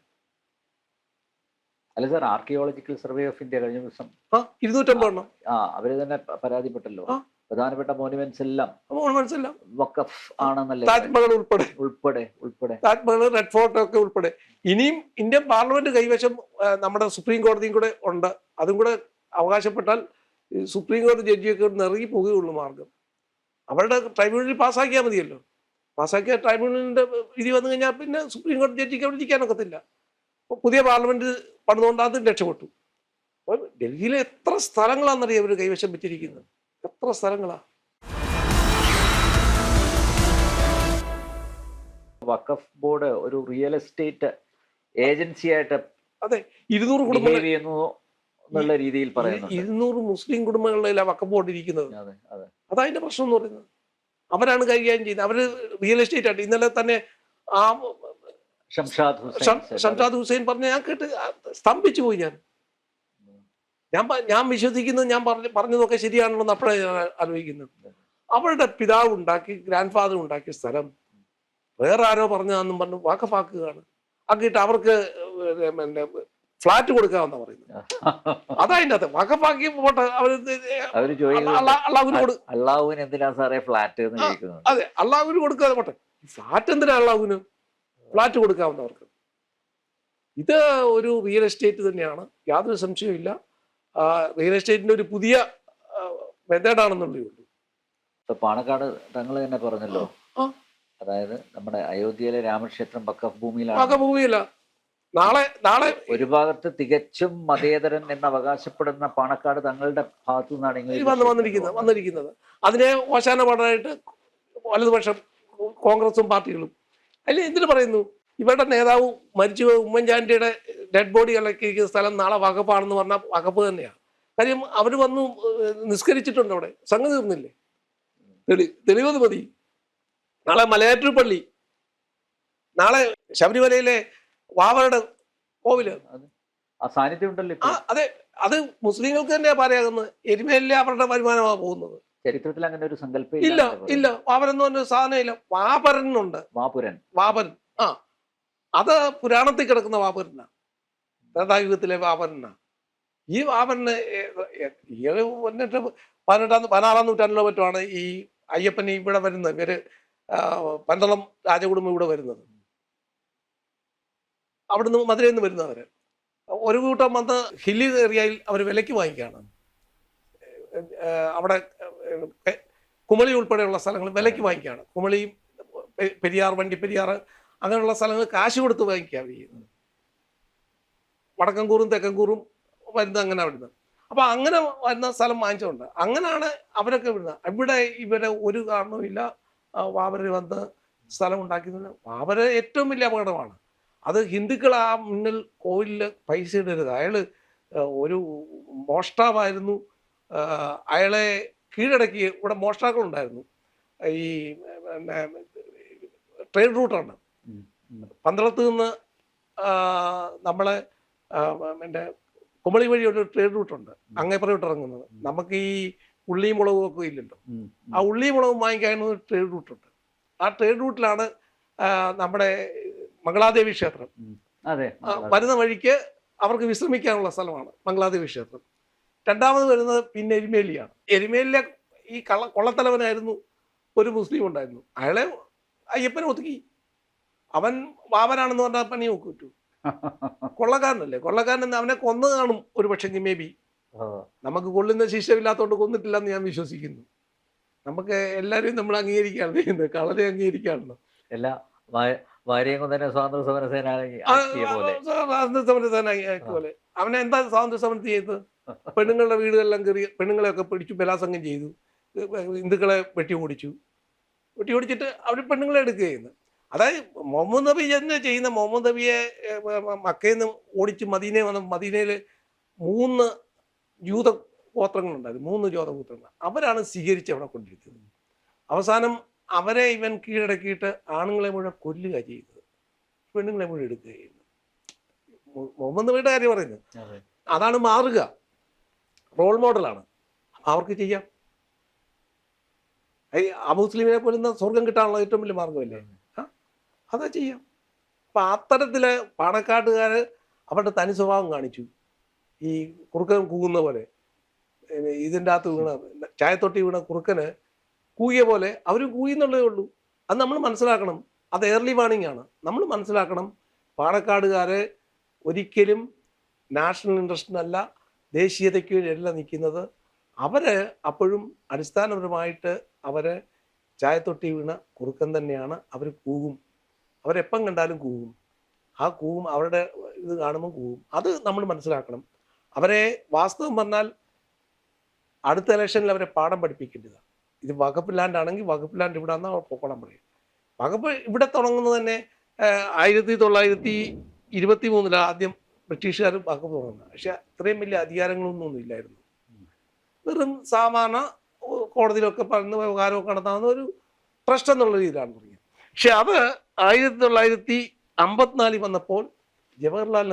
അല്ല sir, archaeological survey of India കഴിഞ്ഞ ദിവസം 250 എണ്ണം അവര് തന്നെ പരാതിപ്പെട്ടല്ലോ. പ്രധാനപ്പെട്ട മോണുമെന്റ്സ് എല്ലാം വഖഫ് ആണെന്നല്ലേ? താജ്മഹൽ ഉൾപ്പെടെ താജ്മഹൽ, റെഡ് ഫോർട്ട് ഒക്കെ ഉൾപ്പെടെ. ഇനിയും ഇന്ത്യൻ പാർലമെന്റ് കൈവശം നമ്മുടെ സുപ്രീം കോടതിയും കൂടെ ഉണ്ട്. അതും കൂടെ അവകാശപ്പെട്ടാൽ സുപ്രീം കോടതി ജഡ്ജിയൊക്കെ ഇറങ്ങി പോകുകയുള്ളൂ മാർഗം. അവരുടെ ട്രൈബ്യൂണലിൽ പാസ്സാക്കിയാൽ മതിയല്ലോ. പാസ്സാക്കിയ ട്രൈബ്യൂണലിന്റെ വിധി വന്നു കഴിഞ്ഞാൽ പിന്നെ സുപ്രീം കോടതി ജഡ്ജിക്ക് അവിടെ ഇരിക്കാനൊക്കത്തില്ല. പുതിയ പാർലമെന്റ് പണിതുകൊണ്ട് അത് രക്ഷപ്പെട്ടു. അപ്പോൾ ഡൽഹിയിലെ എത്ര സ്ഥലങ്ങളാണെന്നറിയാം ഇവർ കൈവശം വെച്ചിരിക്കുന്നത്? എത്ര സ്ഥലങ്ങളാ? വഖഫ് ബോർഡ് ഒരു റിയൽ എസ്റ്റേറ്റ് ഏജൻസി ആയിട്ട് 200 കുടുംബങ്ങൾ എന്നുള്ള രീതിയിൽ പറയുന്നു. 200 മുസ്ലിം കുടുംബങ്ങളിലാണ് വഖഫ് ബോർഡ് ഇരിക്കുന്നത്. അതതിന്റെ പ്രശ്നം എന്ന് പറയുന്നത്. അവരാണ് കൈകാര്യം ചെയ്യുന്നത്. അവര് റിയൽ എസ്റ്റേറ്റ് ആയിട്ട് ഇന്നലെ തന്നെ ആ ഷംഷാദ് ഹുസൈൻ പറഞ്ഞ ഞാൻ കേട്ട് സ്തംഭിച്ചു പോയി. ഞാൻ വിശ്വസിക്കുന്നത്, ഞാൻ പറഞ്ഞതൊക്കെ ശരിയാണല്ലോ അപ്പോഴേ ആലോചിക്കുന്നത്. അവരുടെ പിതാവ് ഉണ്ടാക്കി, ഗ്രാൻഡ് ഫാദർ ഉണ്ടാക്കിയ സ്ഥലം വേറെ ആരോ പറഞ്ഞതാണെന്നും പറഞ്ഞു വഖഫാക്കുകയാണ്. ആക്കിയിട്ട് അവർക്ക് ഫ്ലാറ്റ് കൊടുക്കാമെന്നാ പറയുന്നത്. അതതിൻ്റെ അകത്ത് വഖഫാക്കി പോട്ടെ. അതെ, അള്ളാഹുവിന് കൊടുക്കാതെ പോട്ടെ. ഫ്ലാറ്റ് എന്തിനാ അള്ളാഹുവിന്? ഫ്ലാറ്റ് കൊടുക്കാവുന്നവർക്ക്. ഇത് ഒരു റിയൽ എസ്റ്റേറ്റ് തന്നെയാണ്, യാതൊരു സംശയവും ഇല്ല. റിയൽ എസ്റ്റേറ്റിന്റെ ഒരു പുതിയ മെത്തേഡാണെന്നുള്ളേ ഉള്ളൂ. പാണക്കാട് തങ്ങൾ തന്നെ പറഞ്ഞല്ലോ, അതായത് നമ്മുടെ അയോധ്യയിലെ രാമക്ഷേത്രം വഖഫ് ഭൂമിയിലാണ്. നാളെ ഒരു ഭാഗത്ത് തികച്ചും മതേതരൻ എന്ന് അവകാശപ്പെടുന്ന പാണക്കാട് തങ്ങളുടെ ഭാഗത്തു നിന്നാണ് വന്നിരിക്കുന്നത്. അതിനെ ഓശാന പാടാനായിട്ട് വലതുപക്ഷം കോൺഗ്രസും പാർട്ടികളും അതിൽ എന്തിനു പറയുന്നു? ഇവരുടെ നേതാവ് മരിച്ചു ഉമ്മൻചാണ്ടിയുടെ ഡെഡ് ബോഡി ഇളക്കിയിരിക്കുന്ന സ്ഥലം നാളെ വഖഫാണെന്ന് പറഞ്ഞാൽ വഖഫ് തന്നെയാണ്. കാര്യം അവർ വന്നു നിസ്കരിച്ചിട്ടുണ്ട്. അവിടെ സംഗതി തീർന്നില്ലേ? തെളിവത് മതി. നാളെ മലയാറ്റൂർ പള്ളി, നാളെ ശബരിമലയിലെ വാവരുടെ കോവില് സാന്നിധ്യം ഉണ്ടല്ലോ. അതെ, അത് മുസ്ലിങ്ങൾക്ക് തന്നെയാ പറയാകുന്നത്. എരുമേലിലെ അവരുടെ വരുമാനമാണ് പോകുന്നത്. ചരിത്രത്തിൽ അങ്ങനെ ഒരു സങ്കല്പം ഇല്ല. വാപരൻ എന്ന് പറഞ്ഞ സാധനം ഇല്ല. വാപരനുണ്ട്. വാപരൻ അത് പുരാണത്തിൽ കിടക്കുന്ന വാപരനാ, ത്രേതായുഗത്തിലെ വാപരനാ. ഈ വാപരന് 16-ാം നൂറ്റാണ്ടിലോ മറ്റുമാണ് ഈ അയ്യപ്പൻ ഇവിടെ വരുന്നത്. ഇവര് പന്തളം രാജകുടുംബം ഇവിടെ വരുന്നത്. അവിടുന്ന് മധുരയിൽ നിന്ന് വരുന്നവര് ഒരു കൂട്ടം വന്ന് ഹില്ലി ഏരിയയിൽ അവർ വിലയ്ക്ക് വാങ്ങിക്കുകയാണ്. അവിടെ കുമളി ഉൾപ്പെടെയുള്ള സ്ഥലങ്ങൾ വിലയ്ക്ക് വാങ്ങിക്കുകയാണ്. കുമളിയും പെരിയാർ, വണ്ടിപ്പെരിയാർ അങ്ങനെയുള്ള സ്ഥലങ്ങൾ കാശ് കൊടുത്ത് വാങ്ങിക്കുകയാണ് ചെയ്യുന്നത്. വടക്കൻകൂറും തെക്കൻകൂറും വരുന്നത് അങ്ങനെ വരുന്നത്. അപ്പം അങ്ങനെ വരുന്ന സ്ഥലം വാങ്ങിച്ചുകൊണ്ട് അങ്ങനെയാണ് അവരൊക്കെ വിടുന്നത്. ഇവിടെ ഇവരെ ഒരു കാരണവുമില്ല വാവര് വന്ന് സ്ഥലം ഉണ്ടാക്കിയതിന്. വാവര് ഏറ്റവും വലിയ അപകടമാണ് അത്. ഹിന്ദുക്കൾ ആ മുന്നിൽ കോവിലിൽ പൈസ ഇടരുത്. അയാൾ ഒരു മോഷ്ടാവായിരുന്നു. അയാളെ കീഴടക്കി ഇവിടെ മോഷ്ടാക്കളുണ്ടായിരുന്നു. ഈ ട്രെയിൻ റൂട്ടാണ്. പന്തളത്ത് നിന്ന് നമ്മളെ കുമളി വഴി ഒരു ട്രെയിൻ റൂട്ടുണ്ട് അങ്ങേപ്പുറത്തോട്ട് ഇറങ്ങുന്നത്. നമുക്ക് ഈ ഉള്ളിയും മുളകും ഒക്കെ ഇല്ലല്ലോ. ആ ഉള്ളിയും മുളകും വാങ്ങിക്കാനുള്ള ഒരു ട്രേഡ് റൂട്ടുണ്ട്. ആ ട്രേഡ് റൂട്ടിലാണ് നമ്മുടെ മംഗളാദേവി ക്ഷേത്രം. വരുന്ന വഴിക്ക് അവർക്ക് വിശ്രമിക്കാനുള്ള സ്ഥലമാണ് മംഗളാദേവി ക്ഷേത്രം. രണ്ടാമത് വരുന്നത് പിന്നെ എരുമേലിയാണ്. എരുമേലിലെ ഈ കൊള്ളത്തലവനായിരുന്നു ഒരു മുസ്ലിം ഉണ്ടായിരുന്നു. അയാളെ അയ്യപ്പനെ ഒതുക്കി. അവൻ വാവനാണെന്ന് പറഞ്ഞാൽ പണി നോക്കി പറ്റൂ. കൊള്ളക്കാരനല്ലേ, കൊള്ളക്കാരൻ അവനെ കൊന്നു കാണും ഒരു പക്ഷേ, മേ ബി. നമുക്ക് കൊള്ളുന്ന ശിക്ഷയില്ലാത്തതുകൊണ്ട് കൊന്നിട്ടില്ലെന്ന് ഞാൻ വിശ്വസിക്കുന്നു. നമുക്ക് എല്ലാവരെയും നമ്മൾ അംഗീകരിക്കുകയാണ് ചെയ്യുന്നത്, കളരെ അംഗീകരിക്കുകയാണല്ലോ. എല്ലാ സ്വാതന്ത്ര്യ സമര സേനാനി പോലെ അവനെ എന്താ സ്വാതന്ത്ര്യ സമരത്തിൽ ചെയ്തത്? പെണ്ണുങ്ങളുടെ വീടുകളെല്ലാം കയറി പെണ്ണുങ്ങളെയൊക്കെ പിടിച്ചു ബലാത്സംഗം ചെയ്തു, ഹിന്ദുക്കളെ വെട്ടി ഓടിച്ചിട്ട് അവർ പെണ്ണുങ്ങളെ എടുക്കുക ചെയ്യുന്നത്. അതായത് മുഹമ്മദ് നബി തന്നെ ചെയ്യുന്ന, മുഹമ്മദ് നബിയെ മക്കയിൽ നിന്ന് ഓടിച്ച് മദീനയിൽ വന്ന, മദീനയിൽ 3 ജൂത ഗോത്രങ്ങളുണ്ടായിരുന്നു, 3 ജൂത ഗോത്രങ്ങൾ. അവരാണ് സ്വീകരിച്ച് അവിടെ കൊണ്ടിരുന്നത്. അവസാനം അവരെ ഇവൻ കീഴടക്കിയിട്ട് ആണുങ്ങളെ മുഴുവൻ കൊല്ലുക ചെയ്തത്, പെണ്ണുങ്ങളെ മുഴുവൻ എടുക്കുക ചെയ്യുന്നത്. മുഹമ്മദ് നബിയുടെ കാര്യം പറയുന്നത് അതാണ് മാറുക, റോൾ മോഡലാണ്. അവർക്ക് ചെയ്യാം. അമുസ്ലിമിനെ പോലും സ്വർഗം കിട്ടാനുള്ള ഏറ്റവും വലിയ മാർഗമല്ലേ, അതാ ചെയ്യാം. അപ്പം അത്തരത്തില് പാണക്കാട്ടുകാർ അവരുടെ തനി സ്വഭാവം കാണിച്ചു. ഈ കുറുക്കൻ കൂകുന്ന പോലെ, ഇതിൻ്റെ അകത്ത് വീണ ചായത്തൊട്ടി വീണ കുറുക്കന് കൂകിയ പോലെ അവരും കൂയിന്നുള്ളതേ ഉള്ളൂ. അത് നമ്മൾ മനസ്സിലാക്കണം. അത് ഏർലി വാർണിംഗ് ആണ്. നമ്മൾ മനസ്സിലാക്കണം, പാണക്കാടുകാരെ ഒരിക്കലും നാഷണൽ ഇൻട്രസ്റ്റിനല്ല, ദേശീയതയ്ക്ക് വേണ്ടിയല്ല നിൽക്കുന്നത്. അവര് അപ്പോഴും അടിസ്ഥാനപരമായിട്ട് അവര് ചായത്തൊട്ടി വീണ കുറുക്കൻ തന്നെയാണ്. അവർ കൂകും, അവരെപ്പം കണ്ടാലും കൂകും. ആ കൂകും, അവരുടെ ഇത് കാണുമ്പോൾ കൂകും. അത് നമ്മൾ മനസ്സിലാക്കണം. അവരെ വാസ്തവം പറഞ്ഞാൽ അടുത്ത ഇലക്ഷനിൽ അവരെ പാഠം പഠിപ്പിക്കേണ്ടതാണ്. ഇത് വകുപ്പ് ലാൻഡ് ആണെങ്കിൽ വകുപ്പ് ലാൻഡ് ഇവിടെ വന്നാൽ അവർ പൊക്കോളം പറയും. വകുപ്പ് ഇവിടെ തുടങ്ങുന്നത് തന്നെ 1923 ആദ്യം ബ്രിട്ടീഷുകാർ വകുപ്പ് തുടങ്ങുന്നത്. പക്ഷെ അത്രയും വലിയ അധികാരങ്ങളൊന്നും ഇല്ലായിരുന്നു. വെറും സാമാന്യ കോടതിയിലൊക്കെ പറയുന്ന വ്യവഹാരമൊക്കെ നടത്താവുന്ന ഒരു ട്രസ്റ്റ് എന്നുള്ള രീതിയിലാണ് തുടങ്ങിയത്. പക്ഷെ അത് 1954 വന്നപ്പോൾ ജവഹർലാൽ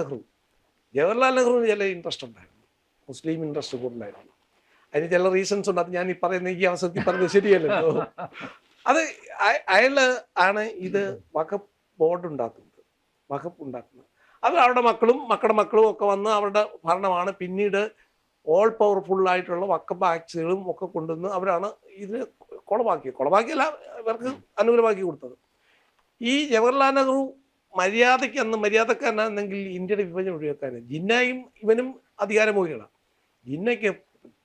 നെഹ്റുവിന് ചില ഇൻട്രസ്റ്റ് ഉണ്ടായിരുന്നു, മുസ്ലിം ഇൻട്രസ്റ്റ് കൂടുതലായിരുന്നു. അതിന് ചില റീസൺസ് ഉണ്ട്. അത് ഞാൻ ഈ പറയുന്ന ഈ അവസരത്തിൽ പറഞ്ഞത് ശരിയല്ലല്ലോ. അത് അയാള് ആണ് ഇത് വഖഫ് ബോർഡ് ഉണ്ടാക്കുന്നത്, വഖഫ് ഉണ്ടാക്കുന്നത്. അത് അവരുടെ മക്കളുടെ മക്കളും ഒക്കെ വന്ന് അവരുടെ ഭരണമാണ്. പിന്നീട് ഓൾ പവർഫുള്ളായിട്ടുള്ള വഖഫ് ആക്ട്സുകളും ഒക്കെ കൊണ്ടുവന്ന് അവരാണ് ഇതിന് കുളമാക്കിയല്ല, ഇവർക്ക് അനുകൂലമാക്കി കൊടുത്തത്. ഈ ജവഹർലാൽ നെഹ്റു മര്യാദക്കാരനാണെങ്കിൽ ഇന്ത്യയുടെ വിഭജനം ഒഴിവാക്കാൻ ജിന്നയും ഇവനും അധികാരമോഹികളാണ്. ജിന്നയ്ക്ക്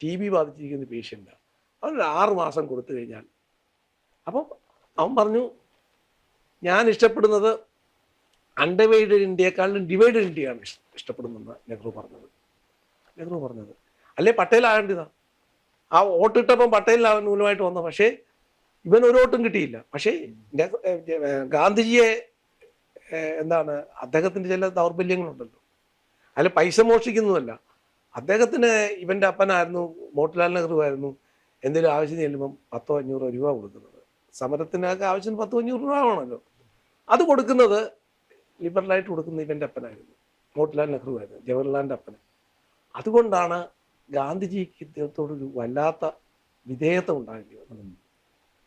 TB ബാധിച്ചിരിക്കുന്ന പേഷ്യൻ്റാണ്. അവന് 6 മാസം കൊടുത്തു കഴിഞ്ഞാൽ, അപ്പം അവൻ പറഞ്ഞു, ഞാൻ ഇഷ്ടപ്പെടുന്നത് അൺഡിവൈഡഡ് ഇന്ത്യയെക്കാളും ഡിവൈഡഡ് ഇന്ത്യയാണ് ഇഷ്ടപ്പെടുന്നതെന്ന് നെഹ്റു പറഞ്ഞത്. അല്ലേ പട്ടേൽ ആകേണ്ടതാണ്. ആ വോട്ടിട്ടപ്പം പട്ടേലിന് അനുകൂലമായിട്ട് വന്നു. പക്ഷേ ഇവൻ ഒരു വോട്ടും കിട്ടിയില്ല. പക്ഷേ ഗാന്ധിജിയെ അദ്ദേഹത്തിൻ്റെ ചില ദൗർബല്യങ്ങളുണ്ടല്ലോ. അതിൽ പൈസ മോഷ്ടിക്കുന്നതല്ല. അദ്ദേഹത്തിന് ഇവൻ്റെ അപ്പനായിരുന്നു, മോട്ടിലാൽ നെഹ്റു ആയിരുന്നു, എന്തെങ്കിലും ആവശ്യം ചെല്ലുമ്പം 100-500 രൂപ കൊടുക്കുന്നത്. സമരത്തിനൊക്കെ ആവശ്യത്തിന് 100-500 രൂപ വേണമല്ലോ. അത് കൊടുക്കുന്നത് ലിബറലായിട്ട് കൊടുക്കുന്ന ഇവൻ്റെ അപ്പനായിരുന്നു, മോട്ടിലാൽ നെഹ്റു ആയിരുന്നു, ജവഹർലാലിൻ്റെ അപ്പന്. അതുകൊണ്ടാണ് ഗാന്ധിജിക്ക് ഇദ്ദേഹത്തോടൊരു വല്ലാത്ത വിധേയത്വം ഉണ്ടാകേണ്ടി വന്നത്.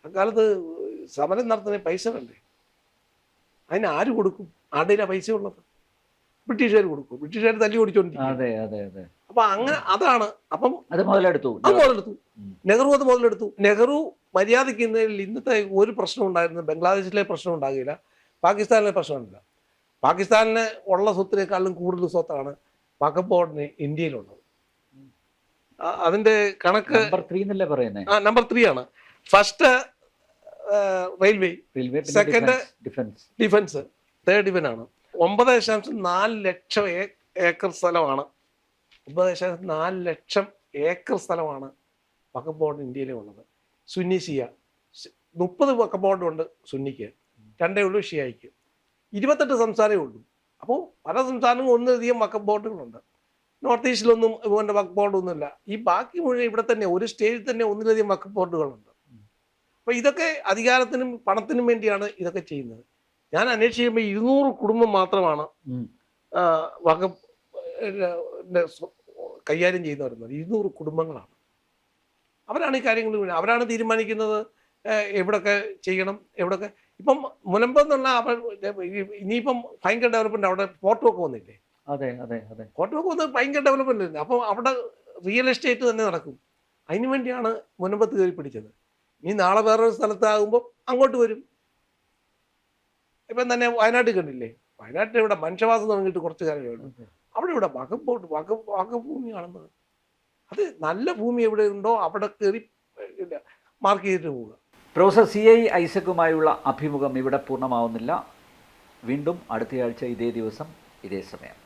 അക്കാലത്ത് സമരം നടത്തുന്ന പൈസ വേണ്ടേ? അതിന് ആര് കൊടുക്കും? ആരുടെ പൈസ ഉള്ളത്? ബ്രിട്ടീഷുകാർ കൊടുക്കും. ബ്രിട്ടീഷുകാർ തല്ലി ഓടിച്ചോണ്ടിരിക്കും. അപ്പൊ അങ്ങനെ അതാണ്. അപ്പം അത് മുതലെടുത്തു നെഹ്റു. നെഹ്റു മര്യാദയ്ക്ക് ഇന്നത്തെ ഒരു പ്രശ്നം ഉണ്ടായിരുന്നു. ബംഗ്ലാദേശിലെ പ്രശ്നം ഉണ്ടാകില്ല, പാകിസ്ഥാനിലെ പ്രശ്നമില്ല. പാകിസ്ഥാനിന് ഉള്ള സ്വത്തിനേക്കാളും കൂടുതൽ സ്വത്താണ് വഖഫ് ബോർഡിന് ഇന്ത്യയിലുള്ളത്. അതിന്റെ കണക്ക് നമ്പർ 3 ആണ്. First railway, second defence, third ഇവനാണ്. 9.4 ലക്ഷം ഏക്കർ സ്ഥലമാണ്. 9.4 ലക്ഷം ഏക്കർ സ്ഥലമാണ് വഖഫ് ബോർഡ് ഇന്ത്യയിലെ ഉള്ളത്. സുന്നി ഷിയ 30 വഖഫ് ബോർഡുണ്ട്. സുന്നിക്ക് 2 ഉള്ളൂ, ഷിയായിക്ക് 28 സംസ്ഥാനമേ ഉള്ളൂ. അപ്പോൾ പല സംസ്ഥാനങ്ങളും ഒന്നിലധികം വഖഫ് ബോർഡുകളുണ്ട്. നോർത്ത് ഈസ്റ്റിലൊന്നും ഇവൻ്റെ വഖഫ് ബോർഡൊന്നുമില്ല. ഈ ബാക്കി മുഴുവൻ ഇവിടെ തന്നെ ഒരു സ്റ്റേറ്റിൽ തന്നെ ഒന്നിലധികം വഖഫ് ബോർഡുകളുണ്ട്. അപ്പോൾ ഇതൊക്കെ അധികാരത്തിനും പണത്തിനും വേണ്ടിയാണ് ഇതൊക്കെ ചെയ്യുന്നത്. ഞാൻ അന്വേഷിക്കുമ്പോൾ 200 കുടുംബം മാത്രമാണ് വഖഫ് കൈകാര്യം ചെയ്യുന്ന വരുന്നത്. 200 കുടുംബങ്ങളാണ്. അവരാണ് ഈ കാര്യങ്ങൾ അവരാണ് തീരുമാനിക്കുന്നത് എവിടൊക്കെ ചെയ്യണം, എവിടൊക്കെ. ഇപ്പം മുനമ്പം എന്നുള്ള ഇനിയിപ്പം ഭയങ്കര ഡെവലപ്മെന്റ്, അവിടെ ഫോർട്ട് ഒക്കെ വന്നില്ലേ? അതെ അതെ അതെ, ഫോർട്ട് ഒക്കെ വന്ന് ഭയങ്കര ഡെവലപ്മെന്റ് ഉണ്ട്. അപ്പം അവിടെ റിയൽ എസ്റ്റേറ്റ് തന്നെ നടക്കും. അതിനു വേണ്ടിയാണ് മുനമ്പത്ത് കയറി പിടിച്ചത്. ഇനി നാളെ വേറൊരു സ്ഥലത്താകുമ്പോൾ അങ്ങോട്ട് വരും. ഇപ്പം തന്നെ വയനാട്ടിൽ കണ്ടില്ലേ? വയനാട്ടിൽ ഇവിടെ മനുഷ്യവാസം തുടങ്ങിയിട്ട് കുറച്ച് കാലമേ ഉള്ളൂ. അവിടെ ഇവിടെ വകഭൂമിയാണെന്നത്. അത് നല്ല ഭൂമി എവിടെ ഉണ്ടോ അവിടെ കയറി മാർക്ക് ചെയ്തിട്ട് പോവുക. പ്രൊഫസർ CI ഐസക്കുമായുള്ള അഭിമുഖം ഇവിടെ പൂർണ്ണമാവുന്നില്ല. വീണ്ടും അടുത്തയാഴ്ച ഇതേ ദിവസം ഇതേ സമയം.